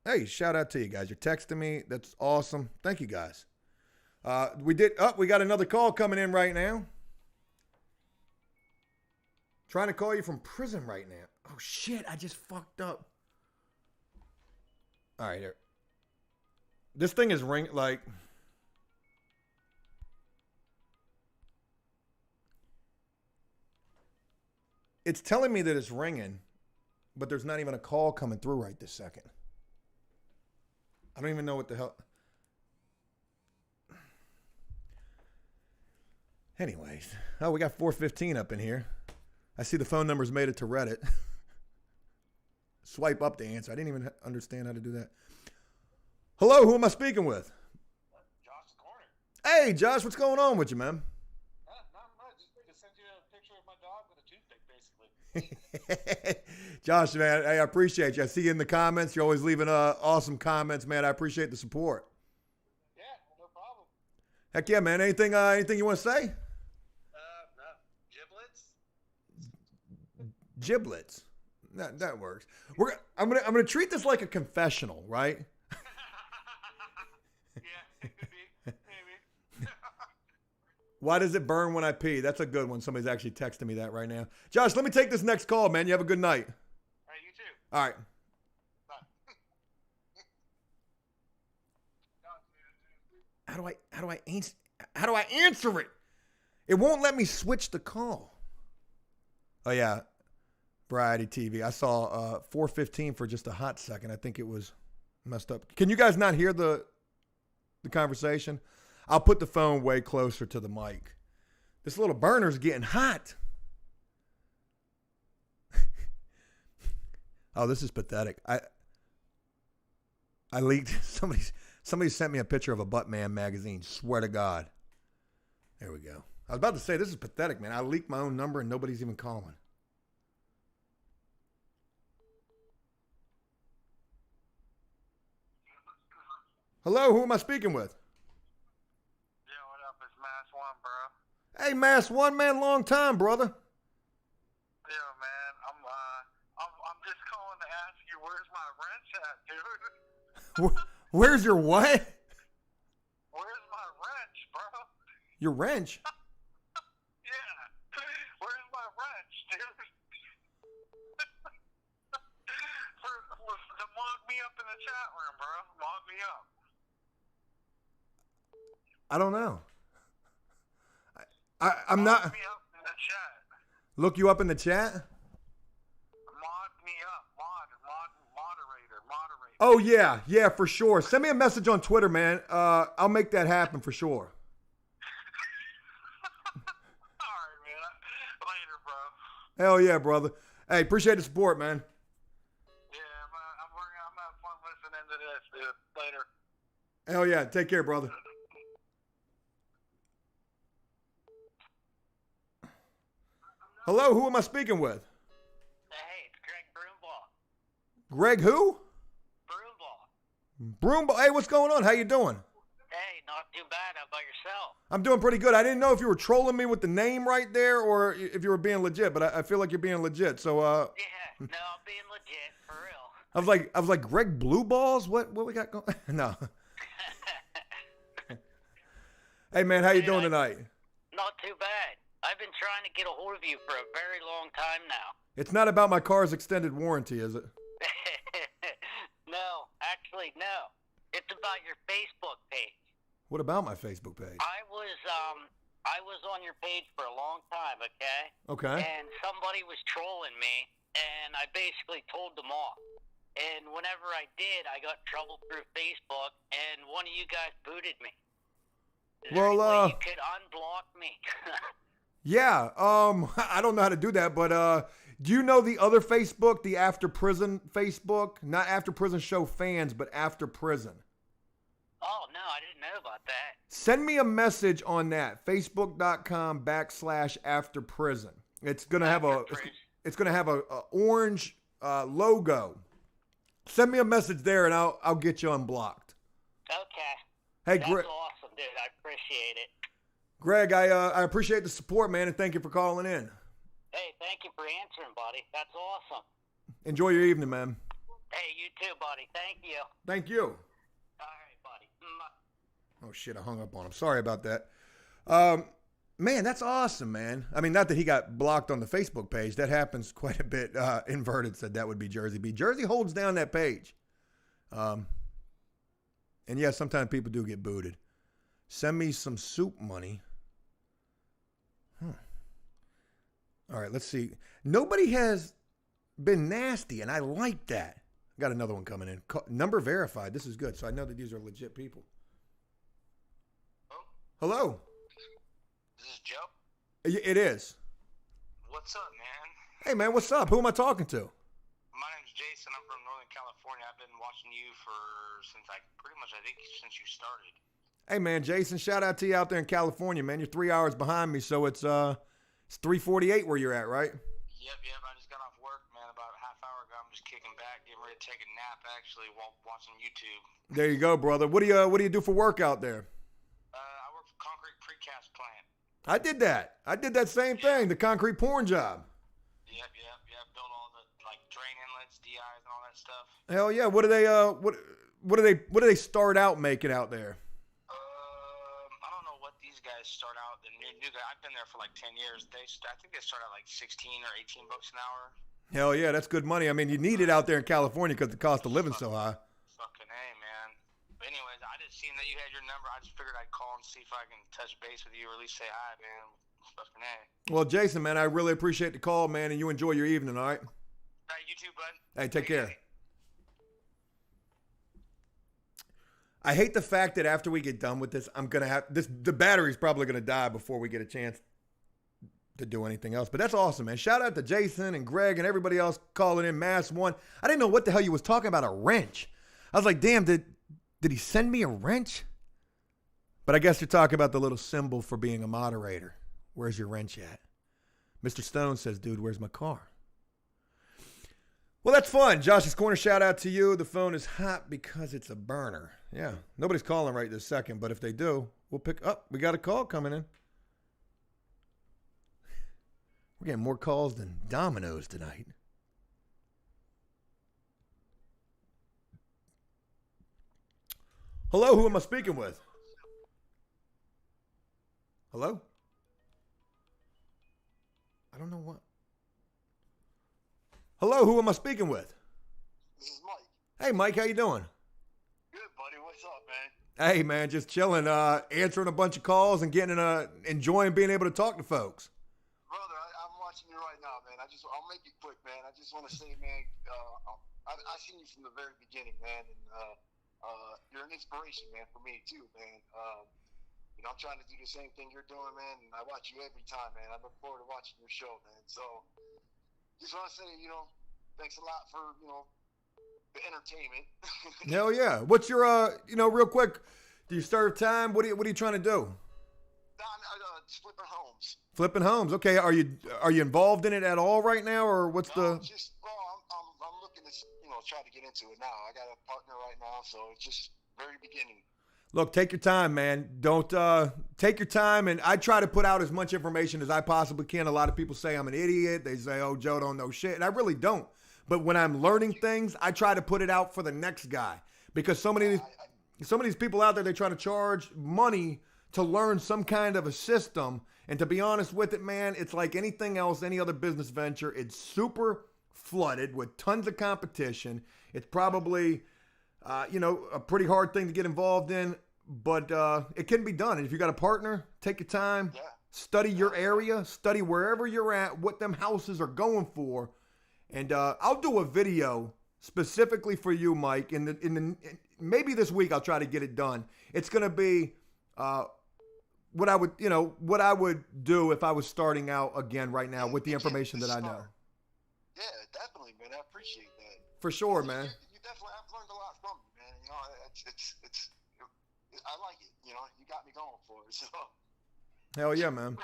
Hey, shout out to you guys. You're texting me. That's awesome. Thank you, guys. We got another call coming in right now. Trying to call you from prison right now. Oh, shit. I just fucked up. All right, here. This thing is like... It's telling me that it's ringing, but there's not even a call coming through right this second. I don't even know what the hell... Anyways. Oh, we got 415 up in here. I see the phone number's made it to Reddit. Swipe up to answer. I didn't even understand how to do that. Hello, who am I speaking with? Josh Corner. Hey, Josh, what's going on with you, man? Not much. Just send you a picture of my dog with a toothpick, basically. Josh, man, hey, I appreciate you. I see you in the comments. You're always leaving awesome comments, man. I appreciate the support. Yeah, no problem. Heck yeah, man. Anything you want to say? No. Giblets? Giblets. That works. I'm gonna treat this like a confessional, right? Yeah, maybe. Why does it burn when I pee? That's a good one. Somebody's actually texting me that right now. Josh, let me take this next call, man. You have a good night. All right, you too. All right. Bye. How do I answer it? It won't let me switch the call. Oh yeah. Variety TV. I saw 415 for just a hot second. I think it was messed up. Can you guys not hear the conversation? I'll put the phone way closer to the mic. This little burner's getting hot. Oh, this is pathetic. I leaked somebody sent me a picture of a Buttman magazine. Swear to God. There we go. I was about to say this is pathetic, man. I leaked my own number and nobody's even calling. Hello, who am I speaking with? Yeah, what up? It's Mass One, bro. Hey, Mass One, man, long time, brother. Yeah, man. I'm just calling to ask you where's my wrench at, dude? Where's your what? Where's my wrench, bro? Your wrench? Yeah. Where's my wrench, dude? To mog me up in the chat room, bro. Mog me up. I don't know. I'm not. Mod me up in the chat. Look you up in the chat? Mod me up. Moderator. Oh, yeah, for sure. Send me a message on Twitter, man. I'll make that happen for sure. All right, man. Later, bro. Hell yeah, brother. Hey, appreciate the support, man. Yeah, I'm having fun listening to this, dude. Later. Hell yeah. Take care, brother. Hello, who am I speaking with? Hey, it's Greg Broomball. Greg who? Broomball. Broomball. Hey, what's going on? How you doing? Hey, not too bad. How about yourself? I'm doing pretty good. I didn't know if you were trolling me with the name right there or if you were being legit, but I feel like you're being legit. So Yeah, no, I'm being legit, for real. I was like, Greg Blue Balls? What we got going? No. Hey man, how you doing tonight? Not too bad. I've been trying to get a hold of you for a very long time now. It's not about my car's extended warranty, is it? No, actually, no. It's about your Facebook page. What about my Facebook page? I was on your page for a long time, okay? Okay. And somebody was trolling me, and I basically told them off. And whenever I did, I got trouble through Facebook, and one of you guys booted me. Is there any way you could unblock me? Yeah. I don't know how to do that, but do you know the other Facebook, the After Prison Facebook? Not After Prison Show fans, but After Prison. Oh, no, I didn't know about that. Send me a message on that. Facebook.com/After Prison. It's gonna have it's gonna have a orange logo. Send me a message there, and I'll get you unblocked. Okay. Hey, That's Greg. awesome, dude. I appreciate it. Greg, I appreciate the support, man, and thank you for calling in. Hey, thank you for answering, buddy. That's awesome. Enjoy your evening, man. Hey, you too, buddy. Thank you. Thank you. All right, buddy. Oh, shit, I hung up on him. Sorry about that. Man, that's awesome, man. I mean, not that he got blocked on the Facebook page. That happens quite a bit. Inverted said that would be Jersey B. Jersey holds down that page. And, yeah, sometimes people do get booted. Send me some soup money. All right, let's see. Nobody has been nasty, and I like that. Got another one coming in. Number verified. This is good, so I know that these are legit people. Hello. This is Joe. It is. What's up, man? Hey, man, what's up? Who am I talking to? My name's Jason. I'm from Northern California. I've been watching you since I think since you started. Hey, man, Jason, shout out to you out there in California, man. You're 3 hours behind me, so it's 3:48 where you're at, right? Yep. I just got off work, man, about a half hour ago. I'm just kicking back, getting ready to take a nap, actually, while watching YouTube. There you go, brother. What do you do for work out there? I work for concrete precast plant. I did that. I did that same thing, the concrete pouring job. Yep. Built all the drain inlets, DIs, and all that stuff. Hell yeah. What do they start out making out there? I don't know what these guys start out. The new guy. I've been there for 10 years. I think they start out 16 or 18 bucks an hour. Hell yeah, that's good money. I mean, you need it out there in California because the cost of living's so high. Fucking A, man. But anyways, I just seen that you had your number. I just figured I'd call and see if I can touch base with you or at least say hi, man. Fucking A. Well, Jason, man, I really appreciate the call, man, and you enjoy your evening, all right? All right, you too, bud. Hey, take care. I hate the fact that after we get done with this, I'm gonna have the battery's probably gonna die before we get a chance to do anything else. But that's awesome, man. Shout out to Jason and Greg and everybody else calling in. Mass One. I didn't know what the hell you was talking about, a wrench. I was like, damn, did he send me a wrench? But I guess you're talking about the little symbol for being a moderator. Where's your wrench at? Mr. Stone says, dude, where's my car? Well, that's fun. Josh's Corner, shout out to you. The phone is hot because it's a burner. Yeah, nobody's calling right this second, but if they do, we'll pick up. We got a call coming in. We're getting more calls than Domino's tonight. Hello, who am I speaking with? Hello? I don't know what. Hello, who am I speaking with? This is Mike. Hey, Mike, how you doing? Good, buddy. What's up, man? Hey, man, just chilling, answering a bunch of calls and enjoying being able to talk to folks. Brother, I'm watching you right now, man. I'll make it quick, man. I just want to say, man, I've seen you from the very beginning, man, and you're an inspiration, man, for me too, man. I'm trying to do the same thing you're doing, man, and I watch you every time, man. I look forward to watching your show, man. So, just want to say, thanks a lot for, the entertainment. Hell yeah. What's your, real quick, do you serve time? What are you trying to do? Just flipping homes. Flipping homes. Okay. Are you involved in it at all right now, or what's I'm looking to, try to get into it now. I got a partner right now, so it's just very beginning. Look, take your time, man. Don't take your time, and I try to put out as much information as I possibly can. A lot of people say I'm an idiot. They say, "Oh, Joe don't know shit," and I really don't. But when I'm learning things, I try to put it out for the next guy, because so many of these people out there, they try to charge money to learn some kind of a system. And to be honest with it, man, it's like anything else, any other business venture. It's super flooded with tons of competition. It's probably a pretty hard thing to get involved in, but it can be done. And if you got a partner, take your time, study your area, study wherever you're at, what them houses are going for. And I'll do a video specifically for you, Mike. Maybe this week I'll try to get it done. It's going to be what I would do if I was starting out again right now with the information that I know. Yeah, definitely, man. I appreciate that. For sure, man. You definitely, I've learned a lot from you, man. You know, I like it. You know, you got me going for it. So. Hell yeah, man.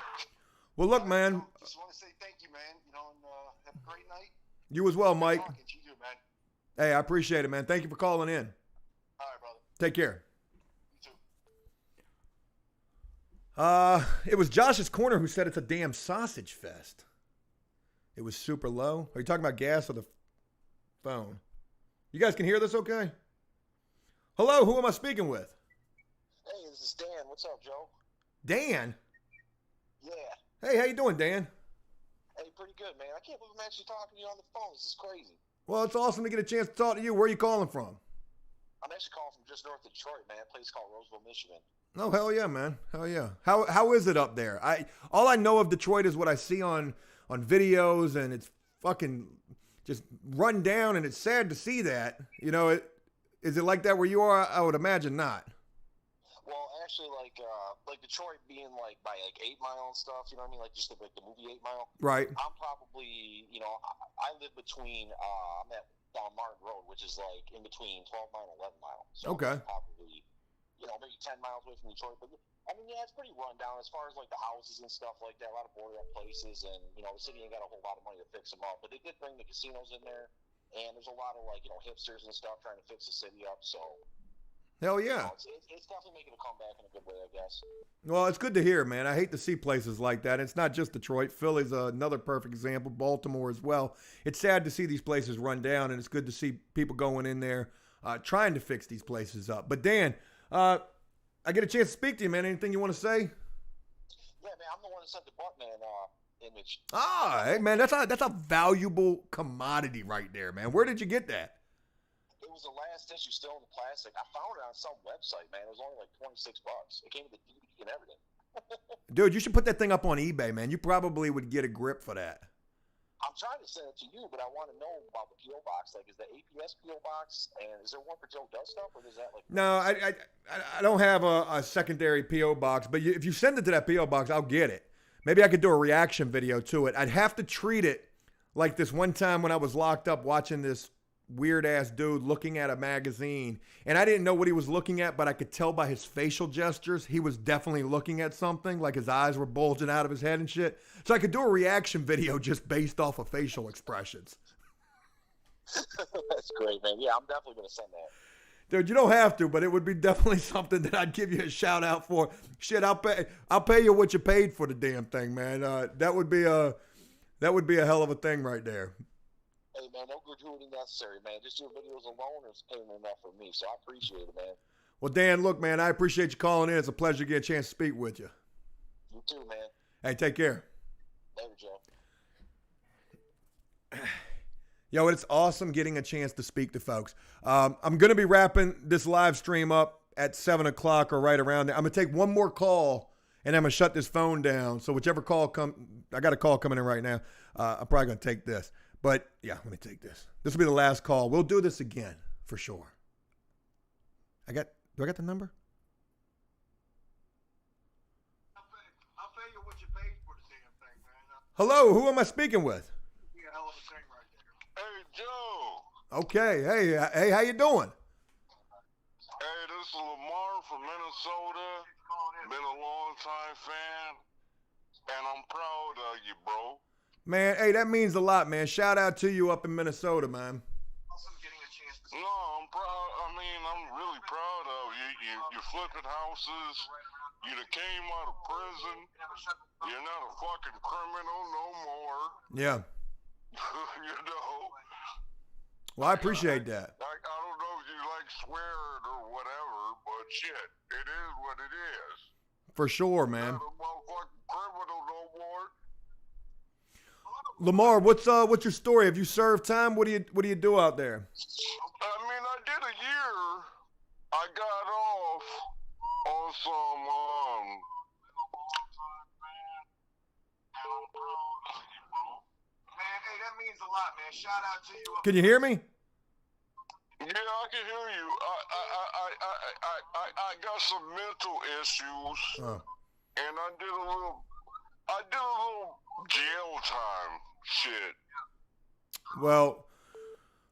Well, look, man. Just want to say thank you, man. You know, and have a great night. You as well, Mike. Talking to you, man. Hey, I appreciate it, man. Thank you for calling in. All right, brother. Take care. You too. It was Josh's Corner who said it's a damn sausage fest. It was super low. Are you talking about gas or the phone? You guys can hear this okay? Hello, who am I speaking with? Hey, this is Dan. What's up, Joe? Dan? Yeah. Hey, how you doing, Dan? Hey, pretty good, man. I can't believe I'm actually talking to you on the phone. This is crazy. Well, it's awesome to get a chance to talk to you. Where are you calling from? I'm actually calling from just north of Detroit, man. A place called Roseville, Michigan. Oh, hell yeah, man. Hell yeah. How is it up there? All I know of Detroit is what I see on videos, and it's fucking just run down, and it's sad to see that. You know, is it like that where you are? I would imagine not. Well, actually, like Detroit being like by like 8 Mile and stuff, you know what I mean? Like just like the movie 8 Mile. Right. I'm probably, you know, I live between, I'm at Lamar Road, which is like in between 12 Mile and 11 Mile. So okay. I'm probably, you know, maybe 10 miles away from Detroit. But I mean, yeah, it's pretty run down as far as like the houses and stuff like that. A lot of boarded up places, and you know, the city ain't got a whole lot of money to fix them up. But they did bring the casinos in there, and there's a lot of like, you know, hipsters and stuff trying to fix the city up. So. Hell yeah. You know, it's definitely making a comeback in a good way, I guess. Well, it's good to hear, man. I hate to see places like that. It's not just Detroit. Philly's another perfect example. Baltimore as well. It's sad to see these places run down, and it's good to see people going in there trying to fix these places up. But, Dan, I get a chance to speak to you, man. Anything you want to say? Yeah, man. I'm the one that sent the Buttman image. Ah, hey, man. That's a valuable commodity right there, man. Where did you get that? It was the last issue still in the plastic. I found it on some website, man. It was only like $26. It came with the DVD and everything. Dude, you should put that thing up on eBay, man. You probably would get a grip for that. I'm trying to send it to you, but I want to know about the P.O. box. Like, is the APS P.O. box, and is there one for Joe Does stuff, or is that like... No, I don't have a secondary P.O. box, but if you send it to that P.O. box, I'll get it. Maybe I could do a reaction video to it. I'd have to treat it like this one time when I was locked up watching this weird-ass dude looking at a magazine, and I didn't know what he was looking at, but I could tell by his facial gestures he was definitely looking at something, like his eyes were bulging out of his head and shit. So I could do a reaction video just based off of facial expressions. That's great, man. Yeah, I'm definitely going to send that. Dude, you don't have to, but it would be definitely something that I'd give you a shout out for. Shit, I'll pay you what you paid for the damn thing, man. That would be a hell of a thing right there. Hey, man, no gratuity necessary, man. Just your videos alone is paying enough for me, so I appreciate it, man. Well, Dan, look, man, I appreciate you calling in. It's a pleasure to get a chance to speak with you. You too, man. Hey, take care. Later, Joe. Yo, it's awesome getting a chance to speak to folks. I'm going to be wrapping this live stream up at 7 o'clock or right around there. I'm going to take one more call, and I'm going to shut this phone down. So whichever call I got a call coming in right now. I'm probably going to take this. But, yeah, let me take this. This will be the last call. We'll do this again, for sure. Do I got the number? I'll pay you what you paid for the damn thing, man. Hello, who am I speaking with? Be a hell of a thing right there. Hey, Joe. Okay, hey, how you doing? Hey, this is Lamar from Minnesota. Been a long time fan, and I'm proud of you, bro. Man, hey, that means a lot, man. Shout out to you up in Minnesota, man. No, I'm proud. I mean, I'm really proud of you. You're flipping houses. You done came out of prison. You're not a fucking criminal no more. Yeah. You know. Well, I appreciate that. I don't know if you like swearing or whatever, but shit, it is what it is. For sure, man. Not a motherfucking criminal no more. Lamar, what's your story? Have you served time? What do you do out there? I mean, I did a year. I got off on some Man, hey, that means a lot, man. Shout out to you. Can you hear me? Yeah, I can hear you. I got some mental issues. Oh. and I did a little jail time shit. Well,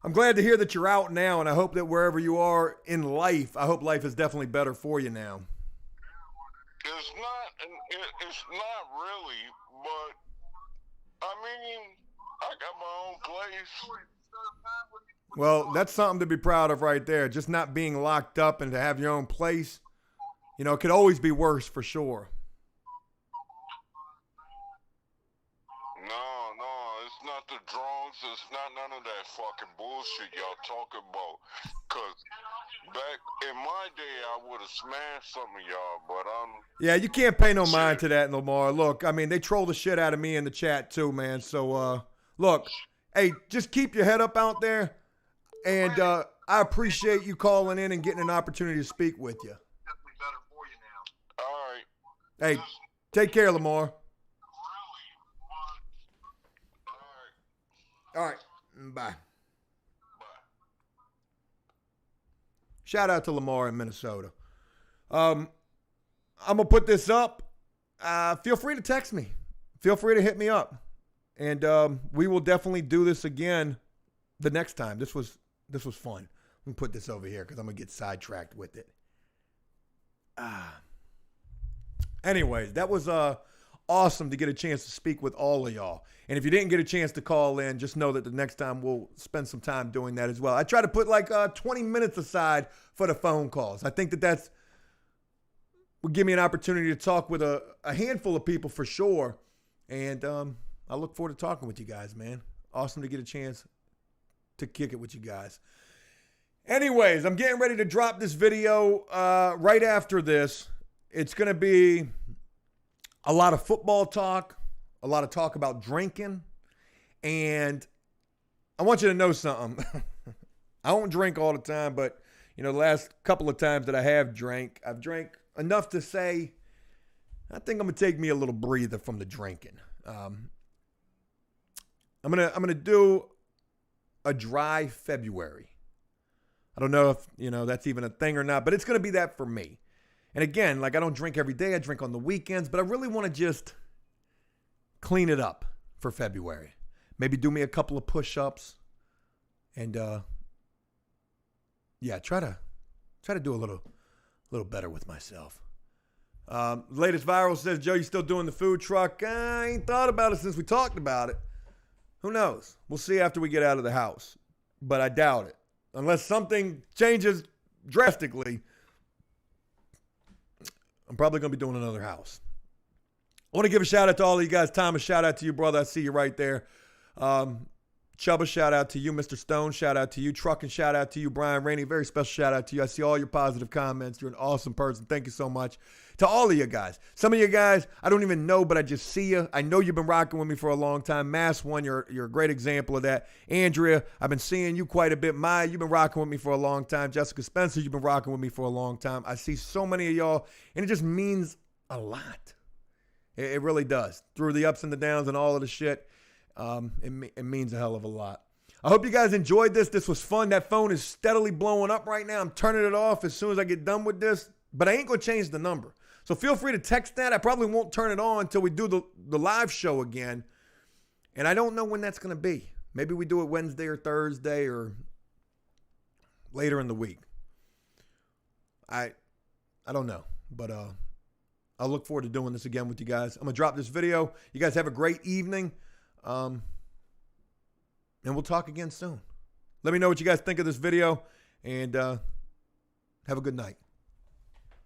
I'm glad to hear that you're out now, and I hope that wherever you are in life, I hope life is definitely better for you now. It's not really, but I mean, I got my own place. Well, that's something to be proud of right there. Just not being locked up and to have your own place. You know, it could always be worse for sure. No, it's not the drugs. It's not none of that fucking bullshit y'all talking about. Cause back in my day, I would have smashed some of y'all, but Yeah, you can't pay no mind to that, Lamar. Look, I mean, they troll the shit out of me in the chat too, man. So, look, hey, just keep your head up out there. And I appreciate you calling in and getting an opportunity to speak with you. Definitely better for you now. all right. Hey, take care, Lamar. All right. Bye. Shout out to Lamar in Minnesota. I'm going to put this up. Feel free to text me. Feel free to hit me up. And we will definitely do this again the next time. This was fun. Let me put this over here because I'm going to get sidetracked with it. Anyways, that was awesome to get a chance to speak with all of y'all. And if you didn't get a chance to call in, just know that the next time we'll spend some time doing that as well. I try to put like 20 minutes aside for the phone calls. I think that will give me an opportunity to talk with a handful of people for sure. And I look forward to talking with you guys, man. Awesome to get a chance to kick it with you guys. Anyways, I'm getting ready to drop this video right after this. It's going to be a lot of football talk, a lot of talk about drinking, and I want you to know something. I don't drink all the time, but, you know, the last couple of times that I have drank, I've drank enough to say, I think I'm going to take me a little breather from the drinking. I'm gonna do a dry February. I don't know if, you know, that's even a thing or not, but it's going to be that for me. And again, like I don't drink every day. I drink on the weekends, but I really want to just clean it up for February. Maybe do me a couple of push-ups and yeah, try to do a little better with myself. Latest viral says, Joe, you still doing the food truck? I ain't thought about it since we talked about it. Who knows? We'll see after we get out of the house, but I doubt it. Unless something changes drastically, I'm probably going to be doing another house. I want to give a shout out to all of you guys. Thomas, shout out to you, brother. I see you right there. Chubba, shout out to you. Mr. Stone, shout out to you. Truckin', shout out to you. Brian Rainey, very special shout out to you. I see all your positive comments. You're an awesome person. Thank you so much. To all of you guys. Some of you guys, I don't even know, but I just see you. I know you've been rocking with me for a long time. Mass One, you're a great example of that. Andrea, I've been seeing you quite a bit. Maya, you've been rocking with me for a long time. Jessica Spencer, you've been rocking with me for a long time. I see so many of y'all, and it just means a lot. It really does. Through the ups and the downs and all of the shit, it means a hell of a lot. I hope you guys enjoyed this. This was fun. That phone is steadily blowing up right now. I'm turning it off as soon as I get done with this, but I ain't going to change the number. So feel free to text that. I probably won't turn it on until we do the live show again. And I don't know when that's going to be. Maybe we do it Wednesday or Thursday or later in the week. I don't know, but I'll look forward to doing this again with you guys. I'm going to drop this video. You guys have a great evening. And we'll talk again soon. Let me know what you guys think of this video, and have a good night.